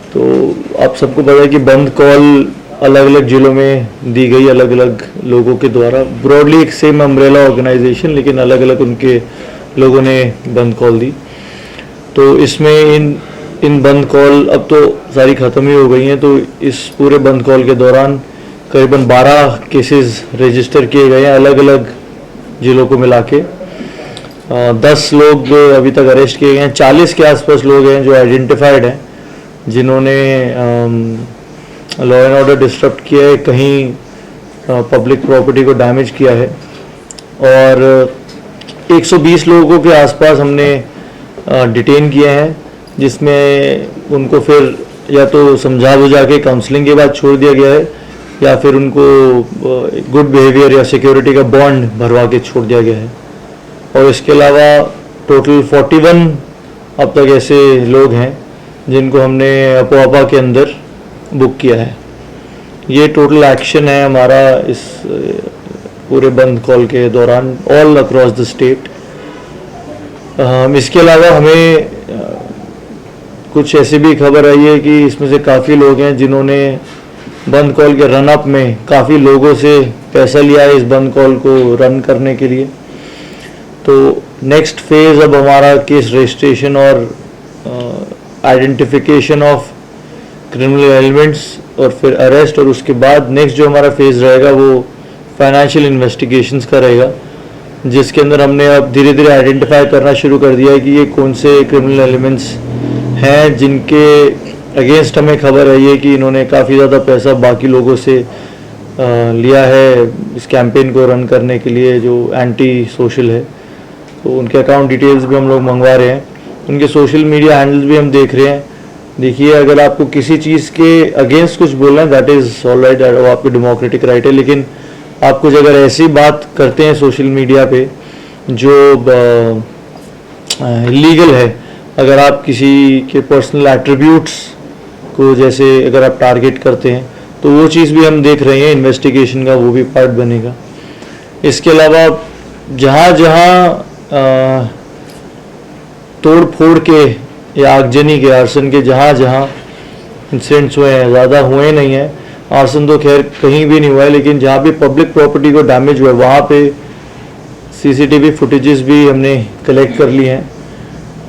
तो आप सबको पता है कि बंद कॉल अलग अलग जिलों में दी गई अलग अलग लोगों के द्वारा, ब्रॉडली एक सेम अम्ब्रेला ऑर्गेनाइजेशन, लेकिन अलग अलग उनके लोगों ने बंद कॉल दी। तो इसमें इन बंद कॉल अब तो सारी ख़त्म ही हो गई हैं। तो इस पूरे बंद कॉल के दौरान करीबन 12 केसेस रजिस्टर किए गए हैं अलग अलग जिलों को मिला के। 10 लोग अभी तक अरेस्ट किए गए हैं। 40 के आसपास लोग हैं जो आइडेंटिफाइड हैं, जिन्होंने लॉ एंड ऑर्डर डिस्टर्ब किया है, कहीं पब्लिक प्रॉपर्टी को डैमेज किया है। और 120 लोगों के आसपास हमने डिटेन किए हैं, जिसमें उनको फिर या तो समझा बुझा के काउंसलिंग के बाद छोड़ दिया गया है, या फिर उनको गुड बिहेवियर या सिक्योरिटी का बॉन्ड भरवा के छोड़ दिया गया है। और इसके अलावा टोटल 41 अब तक ऐसे लोग हैं जिनको हमने अपोआपा के अंदर बुक किया है। ये टोटल एक्शन है हमारा इस पूरे बंद कॉल के दौरान ऑल अक्रॉस द स्टेट। इसके अलावा हमें कुछ ऐसी भी खबर आई है कि इसमें से काफ़ी लोग हैं जिन्होंने बंद कॉल के रन अप में काफ़ी लोगों से पैसा लिया है इस बंद कॉल को रन करने के लिए। तो नेक्स्ट फेज़ अब हमारा केस रजिस्ट्रेशन और आइडेंटिफिकेशन ऑफ क्रिमिनल एलिमेंट्स और फिर अरेस्ट, और उसके बाद नेक्स्ट जो हमारा फेज़ रहेगा वो फाइनेंशियल इन्वेस्टिगेशंस का रहेगा, जिसके अंदर हमने अब धीरे धीरे आइडेंटिफाई करना शुरू कर दिया है कि ये कौन से क्रिमिनल एलिमेंट्स हैं जिनके अगेंस्ट हमें खबर आई है कि इन्होंने काफ़ी ज़्यादा पैसा बाकी लोगों से लिया है इस कैंपेन को रन करने के लिए जो एंटी सोशल है। तो उनके अकाउंट डिटेल्स भी हम लोग मंगवा रहे हैं, उनके सोशल मीडिया हैंडल्स भी हम देख रहे हैं। देखिए, अगर आपको किसी चीज़ के अगेंस्ट कुछ बोलना है दैट इज़ ऑल राइट, वो आपकी डेमोक्रेटिक राइट है, लेकिन आप कुछ अगर ऐसी बात करते हैं सोशल मीडिया पे जो इलीगल है, अगर आप किसी के पर्सनल एट्रीब्यूट्स को जैसे अगर आप टारगेट करते हैं, तो वो चीज़ भी हम देख रहे हैं, इन्वेस्टिगेशन का वो भी पार्ट बनेगा। इसके अलावा जहाँ जहाँ तोड़ फोड़ के या आगजनी के आर्सन के जहाँ जहाँ इंसिडेंट्स हुए हैं, ज़्यादा हुए नहीं हैं, आर्सन तो खैर कहीं भी नहीं हुआ है, लेकिन जहाँ भी पब्लिक प्रॉपर्टी को डैमेज हुआ है वहाँ पे सीसीटीवी फुटेजेस भी हमने कलेक्ट कर लिए हैं।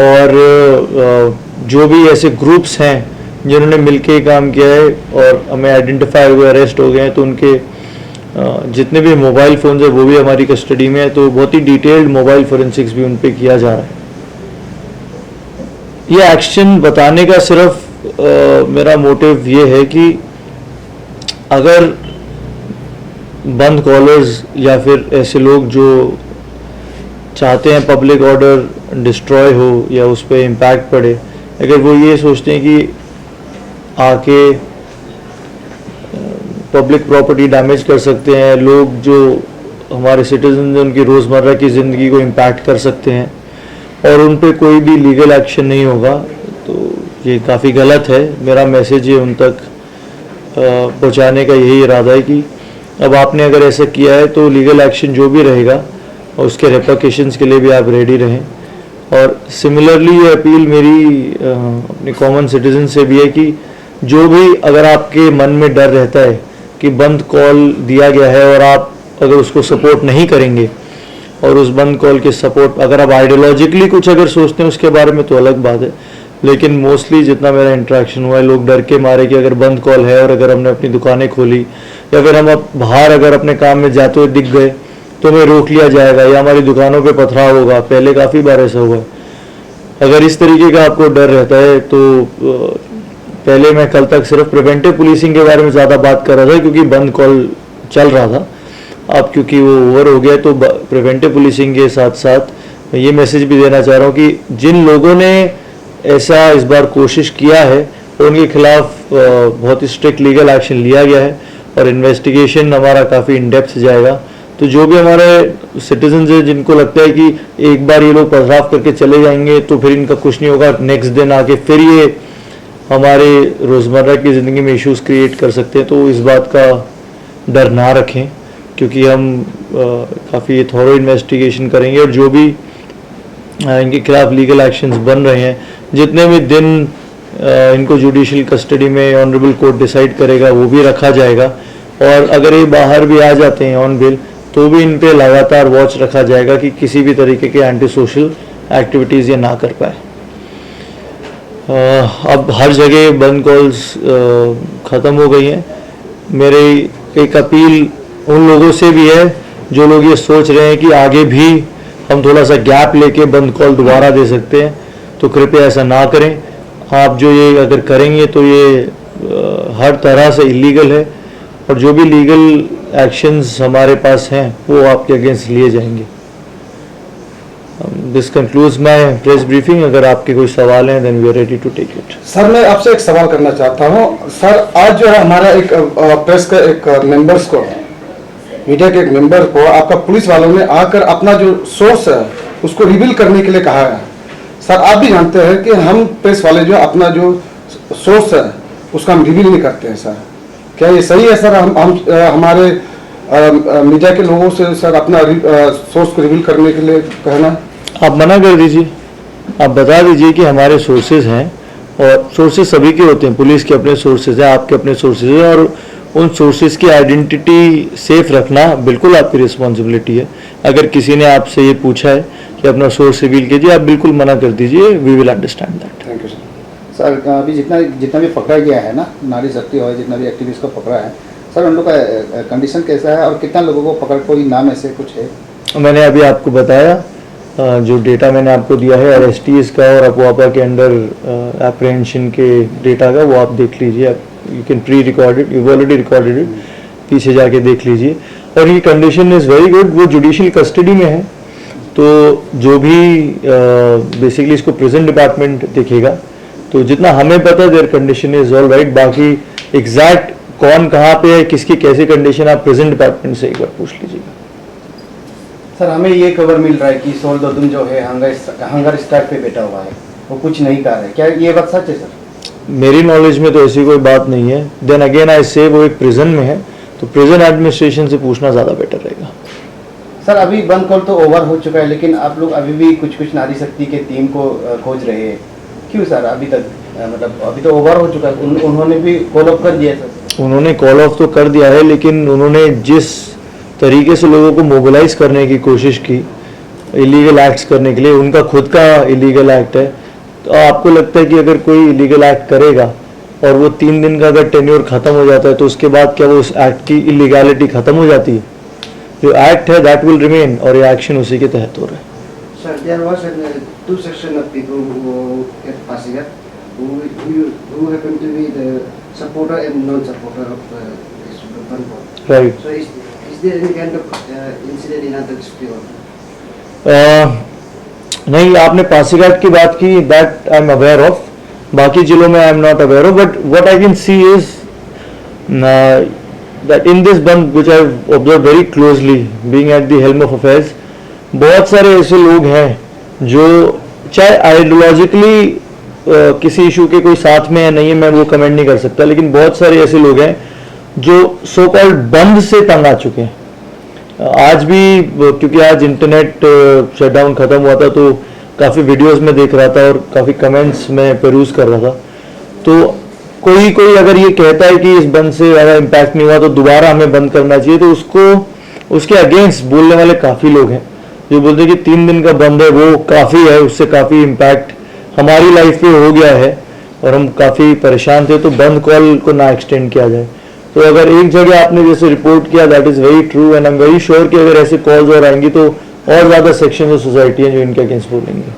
और जो भी ऐसे ग्रुप्स हैं जिन्होंने मिलके काम किया है और हमें आइडेंटिफाई हुए, अरेस्ट हो गए हैं, तो उनके जितने भी मोबाइल फ़ोन्स है वो भी हमारी कस्टडी में है। तो बहुत ही डिटेल्ड मोबाइल फोरेंसिक्स भी उन पे किया जा रहा है। ये एक्शन बताने का सिर्फ मेरा मोटिव ये है कि अगर बंद कॉलर्स या फिर ऐसे लोग जो चाहते हैं पब्लिक ऑर्डर डिस्ट्रॉय हो या उस पर इम्पैक्ट पड़े, अगर वो ये सोचते हैं कि आके पब्लिक प्रॉपर्टी डैमेज कर सकते हैं, लोग जो हमारे सिटीजन हैं उनकी रोज़मर्रा की ज़िंदगी को इम्पैक्ट कर सकते हैं और उन पे कोई भी लीगल एक्शन नहीं होगा, तो ये काफ़ी गलत है। मेरा मैसेज ये उन तक पहुंचाने का यही इरादा है कि अब आपने अगर ऐसा किया है तो लीगल एक्शन जो भी रहेगा और उसके रेपरकशंस के लिए भी आप रेडी रहें। और सिमिलरली ये अपील मेरी अपने कॉमन सिटीजन से भी है कि जो भी अगर आपके मन में डर रहता है कि बंद कॉल दिया गया है और आप अगर उसको सपोर्ट नहीं करेंगे और उस बंद कॉल के सपोर्ट अगर आप आइडियोलॉजिकली कुछ अगर सोचते हैं उसके बारे में तो अलग बात है, लेकिन मोस्टली जितना मेरा इंटरेक्शन हुआ है लोग डर के मारे कि अगर बंद कॉल है और अगर हमने अपनी दुकानें खोली या फिर हम अब बाहर अगर अपने काम में जाते हुए दिख गए तो हमें रोक लिया जाएगा या हमारी दुकानों पे पथराव होगा। पहले काफ़ी बार ऐसा हुआ है। अगर इस तरीके का आपको डर रहता है तो पहले मैं कल तक सिर्फ प्रिवेंटिव पुलिसिंग के बारे में ज़्यादा बात कर रहा था क्योंकि बंद कॉल चल रहा था। अब क्योंकि वो ओवर हो गया तो प्रिवेंटिव पुलिसिंग के साथ साथ मैं ये मैसेज भी देना चाह रहा हूँ कि जिन लोगों ने ऐसा इस बार कोशिश किया है उनके खिलाफ बहुत ही स्ट्रिक्ट लीगल एक्शन लिया गया है और इन्वेस्टिगेशन हमारा काफ़ी इन डेप्थ जाएगा। तो जो भी हमारे सिटीजन्स हैं जिनको लगता है कि एक बार ये लोग पथराव करके चले जाएंगे तो फिर इनका कुछ नहीं होगा, नेक्स्ट दिन आके फिर ये हमारे रोज़मर्रा की ज़िंदगी में इश्यूज़ क्रिएट कर सकते हैं, तो इस बात का डर ना रखें क्योंकि हम काफ़ी थॉरो इन्वेस्टिगेशन करेंगे और जो भी इनके खिलाफ लीगल एक्शंस बन रहे हैं, जितने भी दिन इनको जुडिशियल कस्टडी में ऑनरेबल कोर्ट डिसाइड करेगा, वो भी रखा जाएगा। और अगर ये बाहर भी आ जाते हैं ऑन बेल तो भी इन पे लगातार वॉच रखा जाएगा कि किसी भी तरीके के एंटी सोशल एक्टिविटीज़ ये ना कर पाए। अब हर जगह बंद कॉल्स ख़त्म हो गई हैं। मेरी एक अपील उन लोगों से भी है जो लोग ये सोच रहे हैं कि आगे भी हम थोड़ा सा गैप लेके बंद कॉल दोबारा दे सकते हैं, तो कृपया ऐसा ना करें। आप जो ये अगर करेंगे तो ये हर तरह से इलीगल है, और जो भी लीगल एक्शंस हमारे पास हैं वो आपके अगेंस्ट लिए जाएंगे। This concludes my press briefing. अगर आपके कोई सवाल हैं then we are ready to take it. Sir, मैं आपसे एक सवाल करना चाहता हूं। सर, आज जो है हमारा एक प्रेस का एक मेंबर्स को, मीडिया के एक मेंबर को आपका पुलिस वालों ने आकर अपना जो सोर्स है उसको रिवील करने के लिए कहा है। सर, आप भी जानते हैं कि हम प्रेस वाले जो अपना जो सोर्स है उसका हम रिवील नहीं करते हैं। सर, क्या ये सही है? सर, हम हमारे मीडिया के लोगों से सर अपना सोर्स को रिवील करने के लिए कहना, आप मना कर दीजिए। आप बता दीजिए कि हमारे सोर्सेज हैं, और सोर्सेज सभी के होते हैं। पुलिस के अपने सोर्सेज हैं, आपके अपने सोर्सेज हैं, और उन सोर्सेज की आइडेंटिटी सेफ रखना बिल्कुल आपकी रिस्पॉन्सिबिलिटी है। अगर किसी ने आपसे ये पूछा है कि अपना सोर्स रिवील कीजिए, आप बिल्कुल मना कर दीजिए। We will understand that. Thank you sir. Sir, अभी जितना भी पकड़ा गया है ना, नारी शक्ति हो, जितना भी एक्टिविस्ट को पकड़ा है, सर उन लोग का कंडीशन कैसा है और कितना लोगों को पकड़, कोई नाम ऐसे कुछ है? मैंने अभी आपको बताया, जो डेटा मैंने आपको दिया है आरएसटीएस का और अपोआपा के अंडर एप्रीहेंशन के डेटा का, वो आप देख लीजिए। You can pre record it, you already recorded it, पीछे जाके देख लीजिए। और ये कंडीशन इज़ वेरी गुड। वो जुडिशियल कस्टडी में है, तो जो भी बेसिकली इसको प्रिजन डिपार्टमेंट देखेगा। तो जितना हमें पता है there condition is all right. बाकी एग्जैक्ट कौन कहाँ पे है, किसकी कैसी कंडीशन, आप प्रिजन डिपार्टमेंट से एक बार पूछ लीजिएगा। सर, हमें ये खबर मिल रहा है कि सोल दोदुम जो है हंगर स्ट्राइक पे बैठा हुआ है, वो कुछ नहीं कर रहा है। क्या ये बात सच है सर? मेरी नॉलेज में तो ऐसी कोई बात नहीं है। देन अगेन आई से वो एक प्रिजन में है, तो प्रिजन एडमिनिस्ट्रेशन से पूछना ज़्यादा बेटर रहेगा। सर, अभी बंद कॉल तो ओवर हो चुका है, लेकिन आप लोग अभी भी कुछ नारी शक्ति के टीम को खोज रहे हैं। क्यों सर? अभी तक मतलब अभी तो ओवर हो चुका है। उन्होंने भी कॉल ऑफ कर दिया सर। उन्होंने कॉल ऑफ तो कर दिया है, लेकिन उन्होंने जिस तरीके से लोगों को मोबिलाइज करने की कोशिश की इलीगल एक्ट्स करने के लिए, उनका खुद का इलीगल एक्ट है। तो आपको लगता है कि अगर कोई इलीगल एक्ट करेगा और वो 3 दिन का अगर टेन्योर खत्म हो जाता है, तो उसके बाद क्या वो उस एक्ट की इलीगैलिटी खत्म हो जाती है? जो एक्ट है दैट विल रिमेन, और ये एक्शन उसी के तहत हो रहा है। Sir, there was two section of people who get Pasigat, who happen to be the supporter and non-supporter of this Banpur. Right. So is there any kind of incident in other district? नहीं, आपने पासीघाट की बात की, that I am aware of. बाकी जिलों में I am not aware of, but what I can see is that in this band which I have observe very closely being at the helm of affairs, बहुत सारे ऐसे लोग हैं जो चाहे आइडियोलॉजिकली किसी इशू के कोई साथ में है नहीं है, मैं वो कमेंट नहीं कर सकता, लेकिन बहुत सारे ऐसे लोग हैं जो सो कॉल्ड बंद से तंग आ चुके हैं। आज भी, क्योंकि आज इंटरनेट शटडाउन खत्म हुआ था, तो काफ़ी वीडियोस में देख रहा था और काफ़ी कमेंट्स में पेरूज कर रहा था। तो कोई अगर ये कहता है कि इस बंद से ज़्यादा इम्पैक्ट नहीं हुआ तो दोबारा हमें बंद करना चाहिए, तो उसको उसके अगेंस्ट बोलने वाले काफ़ी लोग हैं जो बोलते हैं कि 3 दिन का बंद है वो काफ़ी है, उससे काफ़ी इम्पैक्ट हमारी लाइफ पे हो गया है और हम काफ़ी परेशान थे, तो बंद कॉल को ना एक्सटेंड किया जाए। तो अगर एक जगह आपने जैसे रिपोर्ट किया, that is very true, and I am very sure कि अगर ऐसे कॉल्स और आएंगी तो और ज़्यादा सेक्शन ऑफ सोसाइटी हैं जो इनके अगेंस्ट बोलेंगे।